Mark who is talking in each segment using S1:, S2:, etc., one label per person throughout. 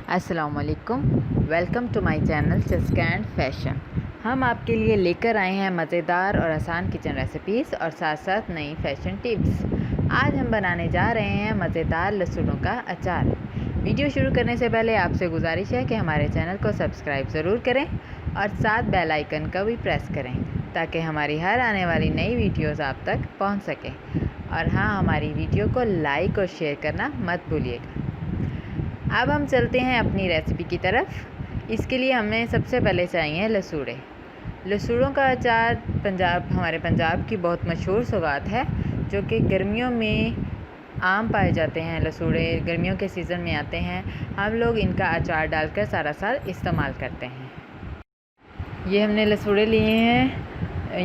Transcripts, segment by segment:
S1: अस्सलामुअलैकुम, welcome to my channel चस्का and fashion. हम आपके लिए लेकर आए हैं मज़ेदार और आसान किचन रेसिपीज़ और साथ साथ नई फैशन टिप्स। आज हम बनाने जा रहे हैं मज़ेदार लहसुनों का अचार। वीडियो शुरू करने से पहले आपसे गुजारिश है कि हमारे चैनल को सब्सक्राइब ज़रूर करें और साथ बेल आइकन का भी प्रेस करें ताकि हमारी हर आने वाली नई वीडियोज़ आप तक पहुँच सकें। और हाँ, हमारी वीडियो को लाइक और शेयर करना मत भूलिएगा। अब हम चलते हैं अपनी रेसिपी की तरफ। इसके लिए हमें सबसे पहले चाहिए लसूड़े। लसूड़ों का अचार हमारे पंजाब की बहुत मशहूर सौगात है, जो कि गर्मियों में आम पाए जाते हैं। लसूड़े गर्मियों के सीज़न में आते हैं। हम लोग इनका अचार डालकर सारा साल इस्तेमाल करते हैं। ये हमने लसूड़े लिए हैं।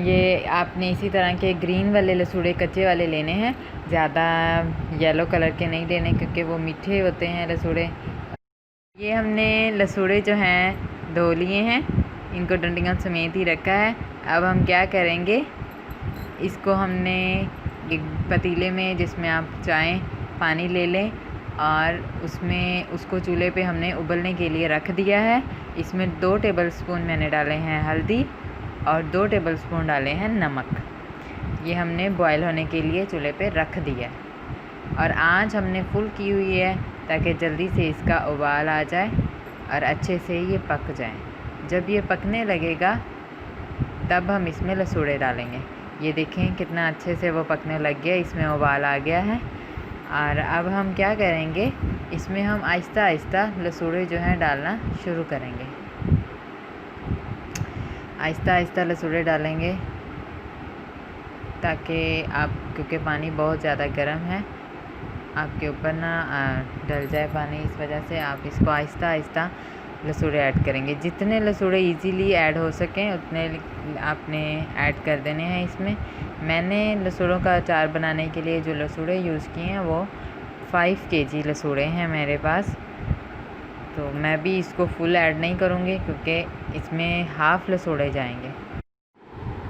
S1: ये आपने इसी तरह के ग्रीन वाले लसूड़े कच्चे वाले लेने हैं, ज़्यादा येलो कलर के नहीं लेने क्योंकि वो मीठे होते हैं लसूड़े। ये हमने लसूड़े जो हैं धो लिए हैं, इनको डंडियों समेत ही रखा है। अब हम क्या करेंगे, इसको हमने एक पतीले में, जिसमें आप चाहें पानी ले लें और उसमें उसको चूल्हे पे हमने उबलने के लिए रख दिया है। इसमें 2 टेबलस्पून मैंने डाले हैं हल्दी और 2 टेबलस्पून डाले हैं नमक। ये हमने बॉयल होने के लिए चूल्हे पे रख दिया है और आंच हमने फुल की हुई है ताकि जल्दी से इसका उबाल आ जाए और अच्छे से ये पक जाए। जब ये पकने लगेगा तब हम इसमें लसूड़े डालेंगे। ये देखें कितना अच्छे से वो पकने लग गया, इसमें उबाल आ गया है। और अब हम क्या करेंगे, इसमें हम आहिस्ता आहिस्ता लसूड़े जो हैं डालना शुरू करेंगे। आहिस्ता आहिस्ता लसूड़े डालेंगे ताकि क्योंकि पानी बहुत ज़्यादा गर्म है, आपके ऊपर ना डल जाए पानी, इस वजह से आप इसको आहिस्ता आहिस्ता लसूड़े ऐड करेंगे। जितने लसूड़े इजीली ऐड हो सकें उतने आपने ऐड कर देने हैं इसमें। मैंने लसूड़ों का अचार बनाने के लिए जो लसूड़े यूज़ किए हैं वो 5 kg लसूड़े हैं मेरे पास, तो मैं भी इसको फुल ऐड नहीं करूँगी क्योंकि इसमें हाफ़ लसूड़े जाएंगे।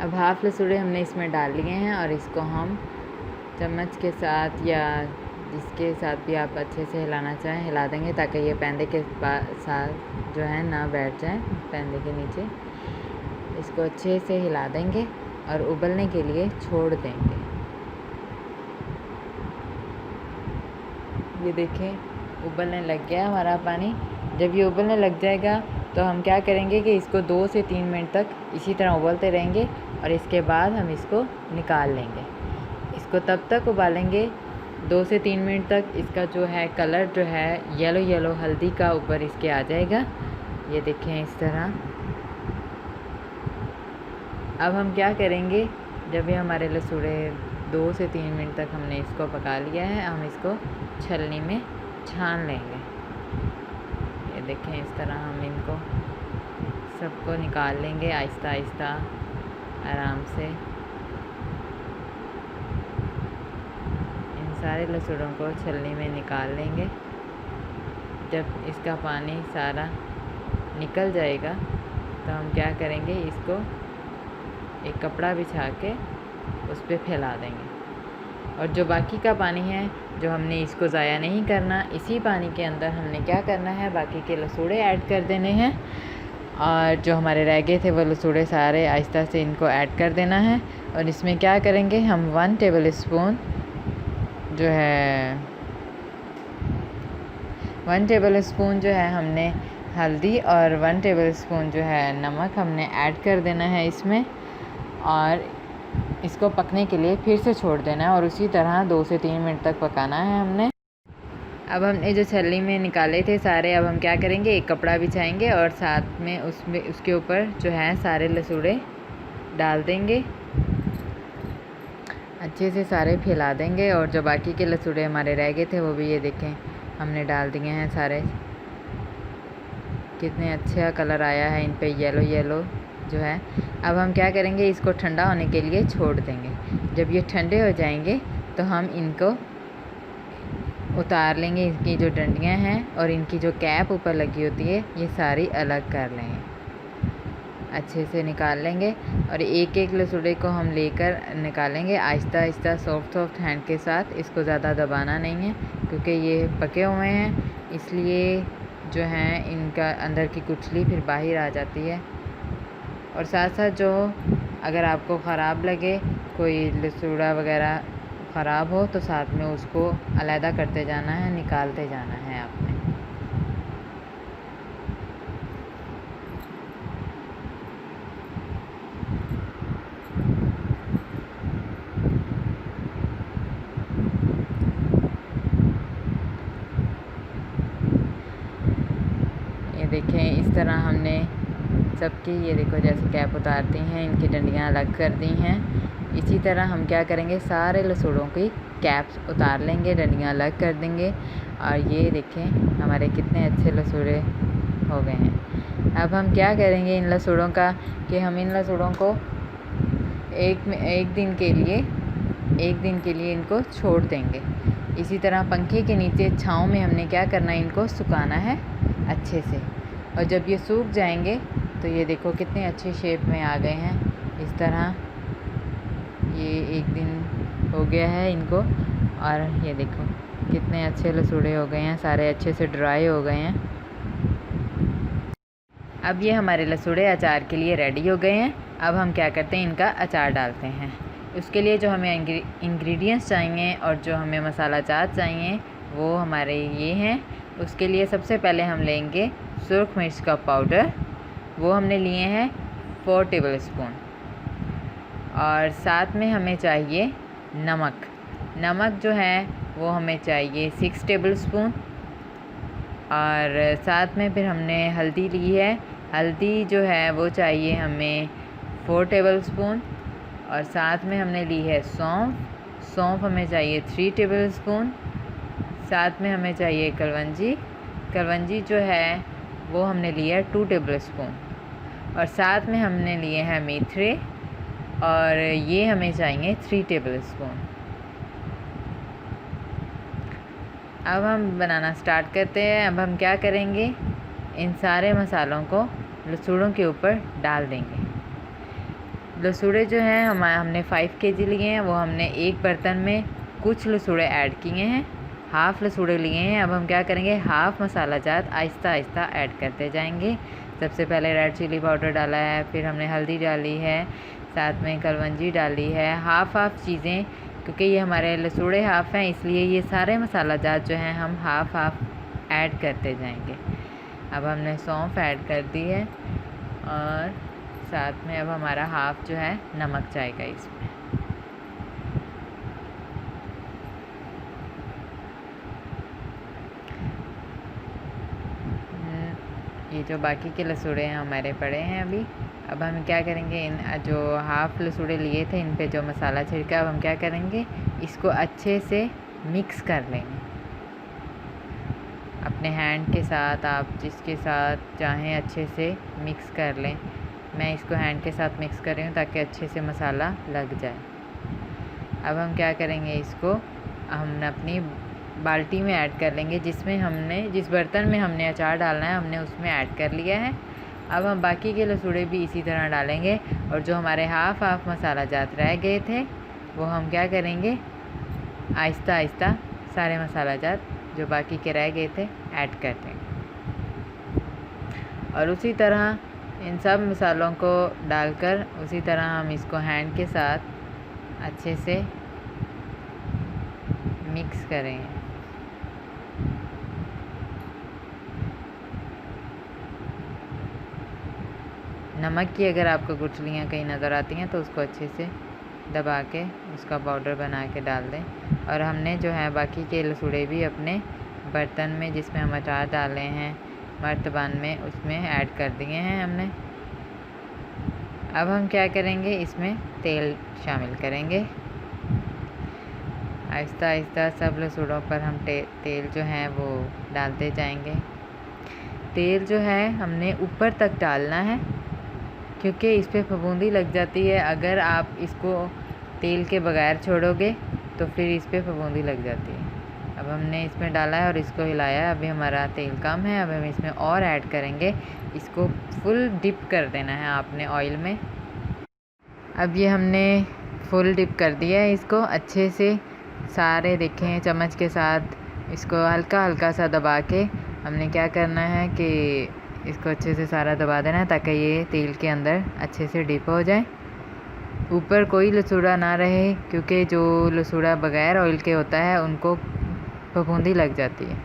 S1: अब हाफ़ लसूड़े हमने इसमें डाल लिए हैं और इसको हम चम्मच के साथ या जिसके साथ भी आप अच्छे से हिलाना चाहें हिला देंगे ताकि ये पैंदे के साथ जो है ना बैठ जाए पैंदे के नीचे। इसको अच्छे से हिला देंगे और उबलने के लिए छोड़ देंगे। ये देखें उबलने लग गया हमारा पानी। जब ये उबलने लग जाएगा तो हम क्या करेंगे कि इसको 2 से 3 मिनट तक इसी तरह उबलते रहेंगे और इसके बाद हम इसको निकाल लेंगे। इसको तब तक उबालेंगे 2 से 3 मिनट तक इसका जो है कलर जो है येलो येलो हल्दी का ऊपर इसके आ जाएगा। ये देखें इस तरह। अब हम क्या करेंगे, जब ये हमारे लसूड़े 2 से 3 मिनट तक हमने इसको पका लिया है, हम इसको छलनी में छान लेंगे। ये देखें इस तरह हम इनको सबको निकाल लेंगे आहिस्ता आहिस्ता आराम से। इन सारे लसूड़ों को छलनी में निकाल लेंगे। जब इसका पानी सारा निकल जाएगा तो हम क्या करेंगे, इसको एक कपड़ा बिछा के उस पर फैला देंगे और जो बाकी का पानी है, जो हमने इसको ज़ाया नहीं करना, इसी पानी के अंदर हमने क्या करना है, बाकी के लसूड़े ऐड कर देने हैं और जो हमारे रह गए थे वो लसूड़े सारे आहिस्ता से इनको ऐड कर देना है। और इसमें क्या करेंगे, हम 1 टेबलस्पून जो है 1 टेबलस्पून जो है हमने हल्दी और 1 टेबलस्पून जो है नमक हमने ऐड कर देना है इसमें और इसको पकने के लिए फिर से छोड़ देना है और उसी तरह 2 से 3 मिनट तक पकाना है हमने। अब हमने जो छलनी में निकाले थे सारे, अब हम क्या करेंगे, एक कपड़ा बिछाएंगे और साथ में उसके ऊपर जो है सारे लसूड़े डाल देंगे। अच्छे से सारे फैला देंगे और जो बाकी के लसूड़े हमारे रह गए थे वो भी ये देखें हमने डाल दिए हैं सारे। कितने अच्छा कलर आया है इन पे, येलो येलो जो है। अब हम क्या करेंगे, इसको ठंडा होने के लिए छोड़ देंगे। जब ये ठंडे हो जाएंगे तो हम इनको उतार लेंगे। इनकी जो डंडियां हैं और इनकी जो कैप ऊपर लगी होती है ये सारी अलग कर लेंगे, अच्छे से निकाल लेंगे और एक एक लसूड़े को हम लेकर निकालेंगे Aahista Aahista soft soft hand के साथ। इसको ज़्यादा दबाना नहीं है क्योंकि ये पके हुए हैं, इसलिए जो हैं इनका अंदर की गुठली फिर बाहर आ जाती है। और साथ साथ जो अगर आपको ख़राब लगे, कोई लसूड़ा वगैरह ख़राब हो, तो साथ में उसको अलहदा करते जाना है, निकालते जाना है आपने। ये देखें, इस तरह हमने सबकी, ये देखो जैसे कैप उतारती हैं, इनकी डंडियाँ अलग कर दी हैं। इसी तरह हम क्या करेंगे, सारे लसूड़ों की कैप्स उतार लेंगे, डंडियाँ अलग कर देंगे। और ये देखें हमारे कितने अच्छे लसूड़े हो गए हैं। अब हम क्या करेंगे इन लसूड़ों का, कि हम इन लसूड़ों को एक दिन के लिए इनको छोड़ देंगे। इसी तरह पंखे के नीचे छाँव में हमने क्या करना है, इनको सुखाना है अच्छे से। और जब ये सूख जाएंगे तो ये देखो कितने अच्छे शेप में आ गए हैं। इस तरह ये एक दिन हो गया है इनको, और ये देखो कितने अच्छे लसूड़े हो गए हैं, सारे अच्छे से ड्राई हो गए हैं। अब ये हमारे लसूड़े अचार के लिए रेडी हो गए हैं। अब हम क्या करते हैं, इनका अचार डालते हैं। उसके लिए जो हमें इंग्रेडिएंट्स चाहिए और जो हमें मसाला चाट चाहिए वो हमारे ये हैं। उसके लिए सबसे पहले हम लेंगे सुर्ख मिर्च का पाउडर, वो हमने लिए हैं 4 टेबलस्पून। और साथ में हमें चाहिए नमक जो है वो हमें चाहिए 6 टेबलस्पून। और साथ में फिर हमने हल्दी ली है, हल्दी जो है वो चाहिए हमें 4 टेबलस्पून। और साथ में हमने ली है सौंफ हमें चाहिए 3 टेबलस्पून। साथ में हमें चाहिए कलवंजी जो है वो हमने लिया है 2 टेबलस्पून। और साथ में हमने लिए हैं मेथरे, और ये हमें चाहिए 3 टेबलस्पून। अब हम बनाना स्टार्ट करते हैं। अब हम क्या करेंगे, इन सारे मसालों को लसूड़ों के ऊपर डाल देंगे। लसूड़े जो हैं हमने 5 kg लिए हैं, वो हमने एक बर्तन में कुछ लसूड़े ऐड किए हैं, हाफ़ लसूड़े लिए हैं। अब हम क्या करेंगे, हाफ़ मसाला जात आहिस्ता आहिस्ता ऐड करते जाएंगे। सबसे पहले रेड चिली पाउडर डाला है, फिर हमने हल्दी डाली है, साथ में कलवंजी डाली है। हाफ़ चीज़ें, क्योंकि ये हमारे लसूड़े हाफ़ हैं, इसलिए ये सारे मसाला जात जो हैं हम हाफ़ ऐड करते जाएंगे। अब हमने सौंफ ऐड कर दी है, और साथ में अब हमारा हाफ़ जो है नमक जाएगा इसमें। ये जो बाकी के लसूड़े हैं हमारे पड़े हैं अभी। अब हम क्या करेंगे, इन जो हाफ़ लसूड़े लिए थे इन पे जो मसाला छिड़का, अब हम क्या करेंगे, इसको अच्छे से मिक्स कर लेंगे अपने हैंड के साथ। आप जिसके साथ चाहें अच्छे से मिक्स कर लें। मैं इसको हैंड के साथ मिक्स कर रही हूँ ताकि अच्छे से मसाला लग जाए। अब हम क्या करेंगे, इसको हम अपनी बाल्टी में ऐड कर लेंगे, जिस बर्तन में हमने अचार डालना है हमने उसमें ऐड कर लिया है। अब हम बाकी के लसूड़े भी इसी तरह डालेंगे, और जो हमारे हाफ़ मसाला जात रह गए थे वो हम क्या करेंगे, आहिस्ता आहिस्ता सारे मसाला जात जो बाकी के रह गए थे ऐड कर देंगे। और उसी तरह इन सब मसालों को डालकर उसी तरह हम इसको हैंड के साथ अच्छे से मिक्स करेंगे। नमक की अगर आपको गुठलियाँ कहीं नज़र आती हैं तो उसको अच्छे से दबा के उसका पाउडर बना के डाल दें। और हमने जो है बाकी के लसूड़े भी अपने बर्तन में जिसमें हम अचार डाले हैं, मर्तबान में, उसमें ऐड कर दिए हैं हमने। अब हम क्या करेंगे, इसमें तेल शामिल करेंगे। आहिस्ता आहिस्ता सब लसूड़ों पर हम तेल जो है वो डालते जाएंगे। तेल जो है हमने ऊपर तक डालना है, क्योंकि इस पर फफूंदी लग जाती है। अगर आप इसको तेल के बगैर छोड़ोगे तो फिर इस पर फफूंदी लग जाती है। अब हमने इसमें डाला है और इसको हिलाया। अभी हमारा तेल कम है, अब हम इसमें और ऐड करेंगे। इसको फुल डिप कर देना है आपने ऑयल में। अब ये हमने फुल डिप कर दिया है इसको अच्छे से। सारे देखें चम्मच के साथ इसको हल्का हल्का सा दबा के हमने क्या करना है कि इसको अच्छे से सारा दबा देना है ताकि ये तेल के अंदर अच्छे से डिप हो जाए। ऊपर कोई लसूड़ा ना रहे, क्योंकि जो लसूड़ा बग़ैर ऑयल के होता है उनको फफूंदी लग जाती है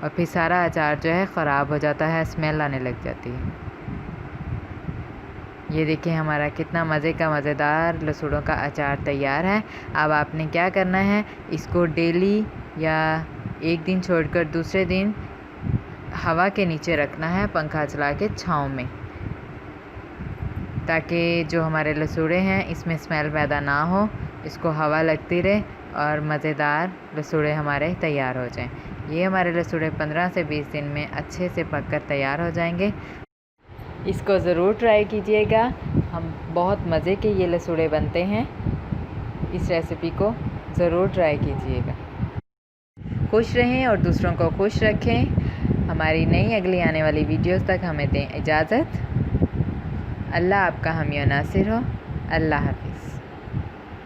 S1: और फिर सारा अचार जो है ख़राब हो जाता है, स्मेल आने लग जाती है। ये देखिए हमारा कितना मज़े का मज़ेदार लसूड़ों का अचार तैयार है। अब आपने क्या करना है, इसको डेली या एक दिन छोड़कर दूसरे दिन हवा के नीचे रखना है, पंखा चला के छाँव में, ताकि जो हमारे लसूड़े हैं इसमें स्मेल पैदा ना हो, इसको हवा लगती रहे और मज़ेदार लसूड़े हमारे तैयार हो जाएं। ये हमारे लसूड़े 15 से 20 दिन में अच्छे से पककर तैयार हो जाएंगे। इसको ज़रूर ट्राई कीजिएगा, हम बहुत मज़े के ये लसूड़े बनते हैं। इस रेसिपी को ज़रूर ट्राई कीजिएगा। खुश रहें और दूसरों को खुश रखें। हमारी नई अगली आने वाली वीडियोस तक हमें दें इजाज़त। अल्लाह आपका हामी और नासिर हो। अल्लाह हाफ़िज़।